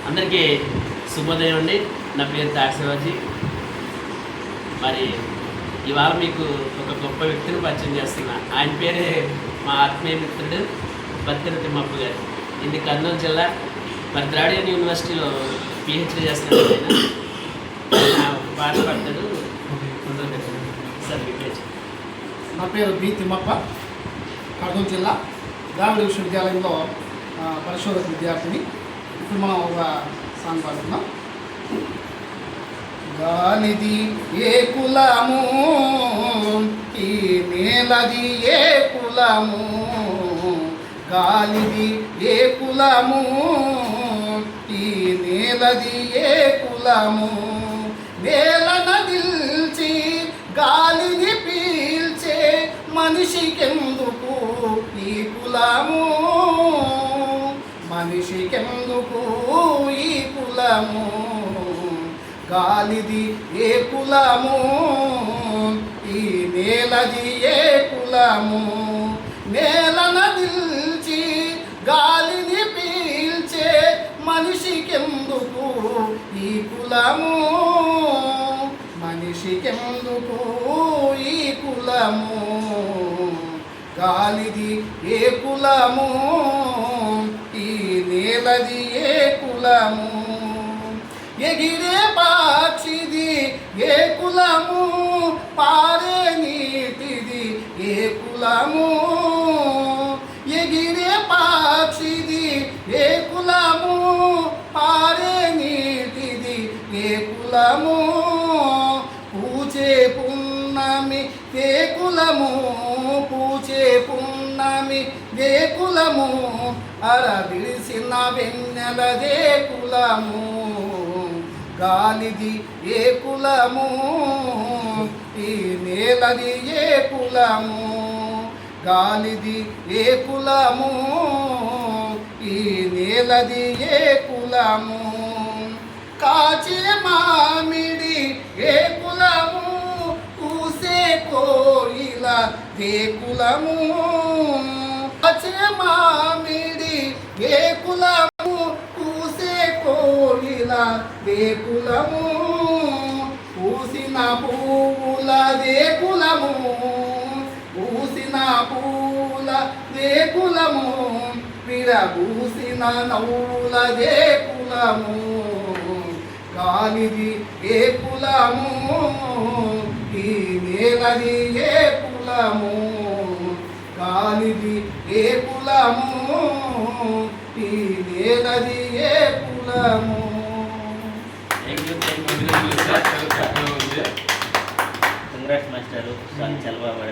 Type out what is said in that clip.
అందరికీ శుభోదయం అండి. నా పేరు తాశివాజీ. మరి ఇవాళ మీకు ఒక గొప్ప వ్యక్తిని పరిచయం చేస్తున్నా. ఆయన పేరే మా ఆత్మీయ మిత్రుడు బత్తిన తిమ్మప్ప గారు. ఇది కర్నూలు జిల్లా మరి ద్రావిడ యూనివర్సిటీలో పిహెచ్డీ చేస్తున్నాడు. ఆయన పాట పడతాడు. సార్ మీ పేరు? నా పేరు బి తిమ్మప్ప. కర్నూలు జిల్లా ద్రావిడ విశ్వవిద్యాలయంలో పరిశోధక విద్యార్థిని. ఇప్పుడు మనం ఒక సాంగ్ పాడుతున్నాం. గాలిది ఏ కులము, ఈ నేలది ఏ కులము, గాలిది ఏ కులము, ఈ నేలది ఏ కులము, నేలన నిల్చి గాలిని పీల్చే మనిషికెందుకు ఈ కులము, మనిషికెందుకు ఈ కులము, గాలిది ఏ కులము, ఈ నేలది ఏ కులము, నేలన నిల్చి గాలిని పీల్చే మనిషికెందుకు ఈ కులము, మనిషికెందుకు ఈ కులము, గాలిది ఏ కులము, ఈ నేలది ఏ కులము, ఎగిరే పక్షిది ఏ కులము, పారే నీటిది ఏ కులము, ఎగిరే పక్షిది ఏ కులము, పారే నీటిది ఏ కులము, పూచే పున్నమి ఏ కులము, పూచే పున్నమి ఏ కులము, అరవిడిసిన వెన్నెలదే కులము, గాలిది ఏ కులము, ఈ నేలది ఏ కులము, గాలిది ఏ కులము, ఈ నేలది ఏ కులము, కాచే మామిడి ఏ కులము, పూసే కోయిల ఏ కులము, కాచే మామిడి ఏ కులము, పూసే కోయిల ఏ కులము, పూసిన పువ్వుల ఏ కులము, పూసిన పువ్వుల ఏ కులము, విరబూసిన నవ్వుల ఏ కులము, గాలిది ఏ కులము, ఈ నేలది ఏ కులము, గాలిది ఏ కులము, ఈ నేలది ఏ కులము. కంగ్రాట్స్ మాస్టారు. చాలా బాగా